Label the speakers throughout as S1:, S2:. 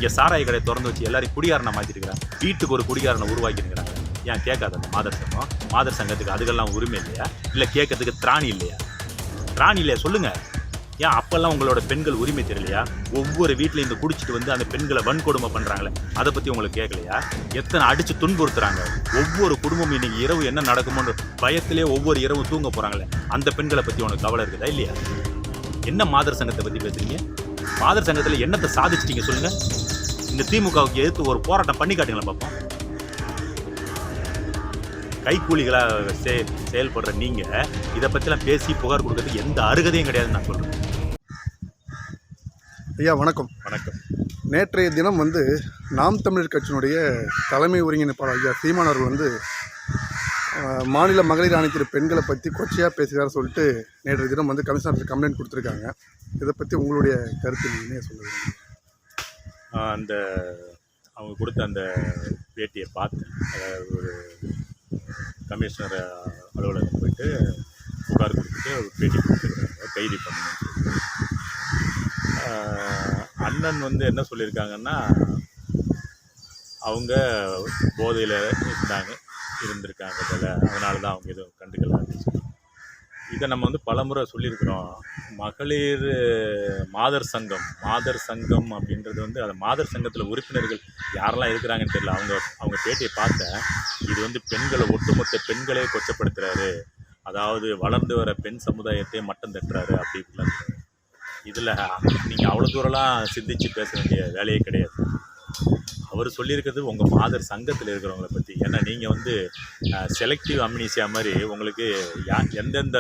S1: இங்கே சாராய கடை திறந்து வச்சு எல்லாரையும் குடிகாரனை மாற்றிருக்கிறாங்க. வீட்டுக்கு ஒரு குடிகாரனை உருவாக்கிருக்கிறாங்க. ஏன் கேட்காது அந்த மாதர் சங்கம்? மாதர் சங்கத்துக்கு அதுக்கெல்லாம் உரிமை இல்லையா? இல்லை கேட்கறதுக்கு திராணி இல்லையா? திராணி இல்லையா சொல்லுங்கள். ஏன் அப்போல்லாம் உங்களோட பெண்கள் உரிமை தெரியலையா? ஒவ்வொரு வீட்டில் இந்த குடிச்சிட்டு வந்து அந்த பெண்களை வன்கொடுமை பண்ணுறாங்களே, அதை பற்றி உங்களுக்கு கேட்கலையா? எத்தனை அடித்து துன்புறுத்துறாங்க. ஒவ்வொரு குடும்பமும் இன்றைக்கி இரவு என்ன நடக்குமோன்ற பயத்திலே ஒவ்வொரு இரவும் தூங்க போகிறாங்களே, அந்த பெண்களை பற்றி உனக்கு கவலை இருக்குதா இல்லையா? என்ன மாதர் சங்கத்தை பற்றி பேசுறீங்க? மாதர் சங்கத்தில் என்னத்தை சாதிச்சிட்டீங்க சொல்லுங்கள். இந்த திமுகவுக்கு எதிர்த்து ஒரு போராட்டம் பண்ணி காட்டுங்களேன் பார்ப்போம். கைக்கூலிகளாக செயல்படுற நீங்கள் இதை பற்றிலாம் பேசி புகார் கொடுக்கறதுக்கு எந்த அருகதையும் கிடையாதுன்னு நான் சொல்கிறேன்.
S2: ஐயா வணக்கம்.
S1: வணக்கம்.
S2: நேற்றைய தினம் நாம் தமிழர் கட்சியினுடைய தலைமை ஒருங்கிணைப்பாளர் ஐயா சீமான் அவர்கள் மாநில மகளிர் ஆணையத்தின் பெண்களை பற்றி கொச்சையாக பேசுகிறார் சொல்லிட்டு நேற்றைய தினம் கமிஷனர் கம்ப்ளைண்ட் கொடுத்துருக்காங்க. இதை பற்றி உங்களுடைய கருத்து என்ன சொல்லுங்கள்?
S1: அந்த அவங்க கொடுத்த அந்த பேட்டியை பார்த்தேன். அதாவது ஒரு கமிஷனர் அலுவலகம் போயிட்டு புகார் கொடுத்துட்டு ஒரு பேட்டி கொடுத்துருக்காங்க, கைது பண்ணணும். அண்ணன் என்ன சொல்லியிருக்காங்கன்னா, அவங்க போதையில் இருந்திருக்காங்க போல, அதனால தான் அவங்க எதுவும் கண்டுக்கல அப்படின்னு சொல்லி. இதை நம்ம பலமுறை சொல்லியிருக்கிறோம். மகளிர் மாதர் சங்கம் அப்படின்றது அந்த மாதர் சங்கத்தில் உறுப்பினர்கள் யாரெல்லாம் இருக்கிறாங்கன்னு தெரியல. அவங்க பேட்டியை பார்த்தேன். இது பெண்களை ஒட்டுமொத்த பெண்களே கொச்சப்படுத்துகிறாரு, அதாவது வளர்ந்து வர பெண் சமுதாயத்தையே மட்டம் தட்டுறாரு அப்படி இப்படிலாம். இதில் நீங்கள் அவ்வளோ தூரம்லாம் சிந்திச்சு பேச வேண்டிய வேலையே கிடையாது. அவர் சொல்லியிருக்கிறது உங்கள் மாதர் சங்கத்தில் இருக்கிறவங்கள பற்றி. ஏன்னா நீங்கள் செலக்டிவ் அம்னீசியா மாதிரி உங்களுக்கு எந்தெந்த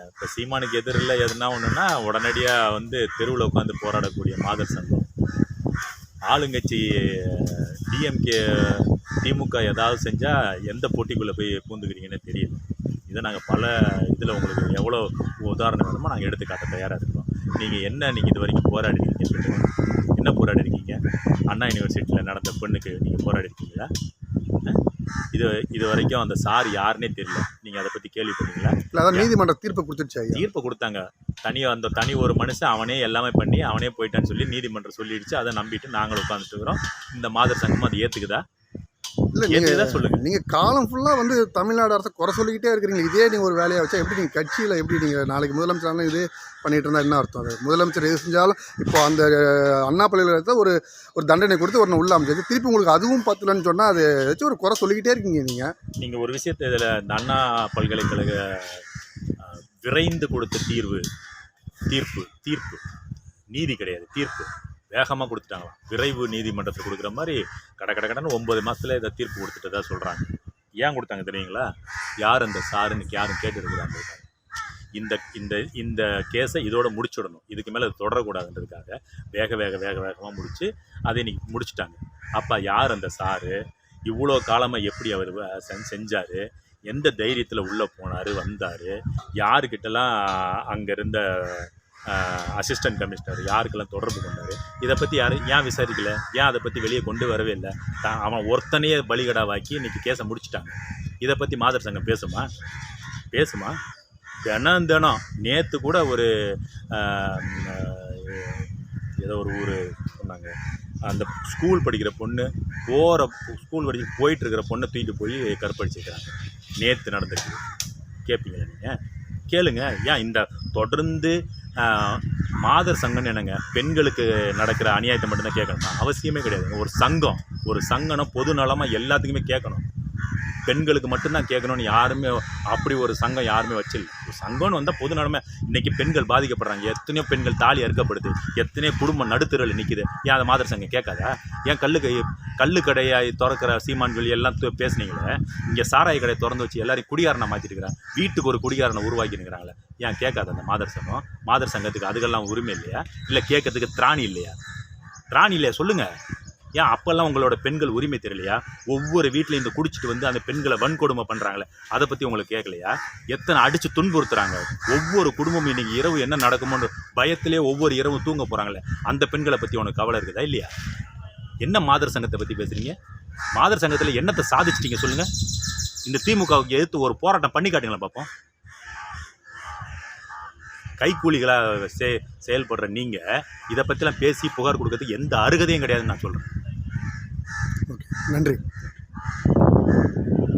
S1: இப்போ சீமானுக்கு எதிரில் எதுனா ஒன்றுன்னா உடனடியாக தெருவில் உட்காந்து போராடக்கூடிய மாதர் சங்கம். ஆளுங்கட்சி டிஎம்கே திமுக ஏதாவது செஞ்சால் எந்த போட்டிக்குள்ளே போய் பூந்துக்கிறீங்கன்னு தெரியல. இதை நாங்கள் பல இதில் உங்களுக்கு எவ்வளோ உதாரணம் வேணுமோ நாங்கள் எடுத்து காட்ட தயாராக இருக்கிறோம். நீங்கள் இது வரைக்கும் போராடிருக்கீங்கன்னு சொல்லுங்கள். என்ன போராடிருக்கீங்க? அண்ணா யூனிவர்சிட்டியில் நடந்த பெண்ணுக்கு நீங்கள் போராடிருக்கீங்களா? இது வரைக்கும் அந்த சார் யாருன்னே தெரியல. நீங்கள் அதை பற்றி கேள்விப்பட்டீங்களா? இல்லை, அதான்
S2: நீதிமன்ற தீர்ப்பு கொடுத்துருச்சு.
S1: தீர்ப்பு கொடுத்தாங்க. தனி ஒரு மனுஷன் அவனே எல்லாமே பண்ணி அவனே போயிட்டான்னு சொல்லி நீதிமன்றம் சொல்லிடுச்சு. அதை நம்பிட்டு நாங்களும் உட்காந்துட்டு இருக்கிறோம். இந்த மாதர் சங்கம் அது ஏற்றுக்குதா?
S2: இல்லை, நீங்கள் சொல்லுங்கள். நீங்கள் காலம் ஃபுல்லாக தமிழ்நாடு அரசை குறை சொல்லிக்கிட்டே இருக்கிறீங்க. இதே நீங்கள் ஒரு வேலையாக வச்சா எப்படி நீங்கள் கட்சியில் எப்படி நீங்கள் நாளைக்கு முதலமைச்சரான இதே பண்ணிகிட்டு இருந்தால் என்ன அர்த்தம்? அது முதலமைச்சர் எது செஞ்சாலும் இப்போ அந்த அண்ணா பல்கலைக்கழகத்தை ஒரு தண்டனை கொடுத்து ஒரு உள்ள அமைச்சது திருப்பி உங்களுக்கு அதுவும் பத்தலன்னு சொன்னால் அது வச்சு ஒரு குறை சொல்லிக்கிட்டே இருக்கீங்க.
S1: நீங்கள் ஒரு விஷயத்தை இதில் இந்த அண்ணா பல்கலைக்கழக விரைந்து கொடுத்த தீர்ப்பு நீதி கிடையாது, தீர்ப்பு வேகமாக கொடுத்துட்டாங்களாம். விரைவு நீதிமன்றத்தில் கொடுக்குற மாதிரி கடன்னு 9 மாதத்தில் இதை தீர்ப்பு கொடுத்துட்டதா சொல்கிறாங்க. ஏன் கொடுத்தாங்க தெரியுங்களா? யார் அந்த சாருன்னு யாரும் கேட்டுருக்குறாங்க. இந்த கேஸை இதோட முடிச்சுடணும், இதுக்கு மேலே அது தொடரக்கூடாதுன்றதுக்காக வேகமாக முடித்து அதை இன்றைக்கி முடிச்சுட்டாங்க. அப்போ யார் அந்த சாரு? இவ்வளோ காலமாக எப்படி அவர் செஞ்சார்? எந்த தைரியத்தில் உள்ளே போனார் வந்தார்? யாருக்கிட்டலாம் அங்கே இருந்த அசிஸ்டன்ட் கமிஷனர் யாருக்கெல்லாம் தொடர்பு கொண்டார்? இதை பற்றி ஏன் விசாரிக்கலை? ஏன் அதை பற்றி வெளியே கொண்டு வரவே இல்லை? அவன் ஒருத்தனையே பலிகடாவாக்கி இன்றைக்கி கேஸை முடிச்சுட்டாங்க. இதை பற்றி மாதர் சங்கம் பேசுமா? தினம் நேற்று கூட ஒரு ஏதோ ஒரு ஊர் சொன்னாங்க, அந்த ஸ்கூல் படிக்கிற பொண்ணு போயிட்டுருக்கிற பொண்ணை தூக்கிட்டு போய் கற்பழிச்சிருக்கிறாங்க. நேற்று நடந்துருக்கு. கேட்பீங்களா? நீங்கள் கேளுங்க. ஏன் இந்த தொடர்ந்து மாதர் சங்கம்னு என்னங்க? பெண்களுக்கு நடக்கிற அநியாயத்தை மட்டும்தான் கேட்கணுமா? அவசியமே கிடையாது. ஒரு சங்கம்னா பொது நலமாக எல்லாத்துக்குமே கேட்கணும். பெண்களுக்கு மட்டும்தான் கேட்கணும்னு யாருமே அப்படி ஒரு சங்கம் யாருமே வச்சில்லை. ஒரு சங்கம்னு வந்தால் பொது நலமே. இன்றைக்கி பெண்கள் பாதிக்கப்படுறாங்க. எத்தனையோ பெண்கள் தாலி அறுக்கப்படுது. எத்தனையோ குடும்பம் நடுத்தருவில் நிற்கிது. ஏன் அதை மாதர் சங்கம் கேட்காதா? ஏன் கல்லு கடையை திறக்கிற சீமான்கள் எல்லாம் பேசுனீங்களே, இங்கே சாராய கடை திறந்து வச்சு எல்லாரையும் குடிகாரனை மாற்றிருக்கிறாங்க. வீட்டுக்கு ஒரு குடிகாரனை உருவாக்கினுக்கிறாங்களே, ஏன் கேட்காது அந்த மாதர் சங்கம்? மாதர் சங்கத்துக்கு அதுக்கெல்லாம் உரிமை இல்லையா? இல்லை கேட்கறதுக்கு திராணி இல்லையா சொல்லுங்கள். ஏன் அப்போல்லாம் உங்களோட பெண்கள் உரிமை தெரியலையா? ஒவ்வொரு வீட்டில் இந்த குடிச்சிட்டு அந்த பெண்களை வன்கொடுமை பண்ணுறாங்களே, அதை பற்றி உங்களுக்கு கேட்கலையா? எத்தனை அடித்து துன்புறுத்துறாங்க. ஒவ்வொரு குடும்பமும் இன்றைக்கி இரவு என்ன நடக்குமோன்னு பயத்திலே ஒவ்வொரு இரவும் தூங்க போகிறாங்களே, அந்த பெண்களை பற்றி உனக்கு கவலை இருக்குதா இல்லையா? என்ன மாதர் சங்கத்தை பற்றி பேசுகிறீங்க? மாதர் சங்கத்தில் என்னத்தை சாதிச்சிட்டிங்க சொல்லுங்கள். இந்த திமுகவுக்கு எதிர்த்து ஒரு போராட்டம் பண்ணி காட்டுங்களேன் பார்ப்போம். கைக்கூலிகளாக செயல்படுற நீங்கள் இதை பற்றிலாம் பேசி புகார் கொடுக்கறதுக்கு எந்த அருகதையும் கிடையாதுன்னு நான் சொல்கிறேன்.
S2: ஓகே, நன்றி.